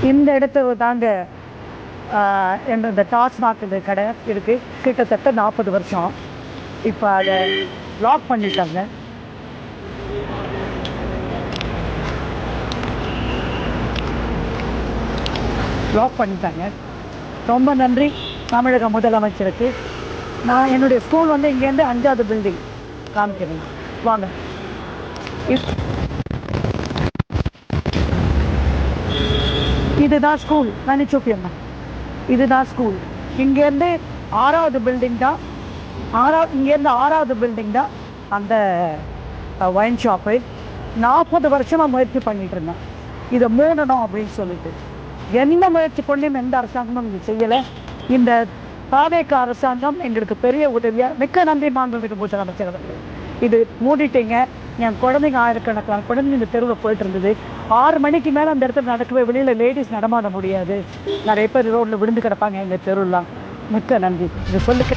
இந்த இடத்துல தாங்க இந்த டாஸ்மாக் இந்த கடை இருக்குது. கிட்டத்தட்ட 40 வருஷம். இப்போ அதை லாக் பண்ணிட்டாங்க. ரொம்ப நன்றி தமிழக முதலமைச்சருக்கு. நான் என்னுடைய ஸ்கூல் வந்து இங்கேருந்து 5வது பில்டிங் காமிக்கிறேன். வாங்க. இதுதான் ஸ்கூல். நினச்சோக்கியம்மா, இதுதான் ஸ்கூல். இங்கேருந்து 6வது பில்டிங் தான். இங்கேருந்து 6வது பில்டிங் தான் அந்த ஒயின் ஷாப்பு. 40 வருஷமாக முயற்சி பண்ணிகிட்டு இருந்தேன் இதை மூடணும் அப்படின்னு சொல்லிட்டு. எந்த முயற்சி கொண்டும் எந்த அரசாங்கமும் இது செய்யலை. இந்த தாவேக அரசாங்கம் எங்களுக்கு பெரிய உதவியாக மிக்க நன்றி மாண்புமிகு முதலமைச்சர். இது மூடிட்டீங்க. என் குழந்தைங்க ஆயிரக்கணக்கான குழந்தைங்க இந்த தெருவில் போயிட்டு இருந்தது. 6 மணிக்கு மேலே அந்த இடத்துல நடக்கவே, வெளியில் லேடிஸ் நடமாட முடியாது. நிறைய பேர் ரோட்டில் விழுந்து கிடப்பாங்க எங்கள் தெருலாம். மிக்க நன்றி. இது சொல்லிக்க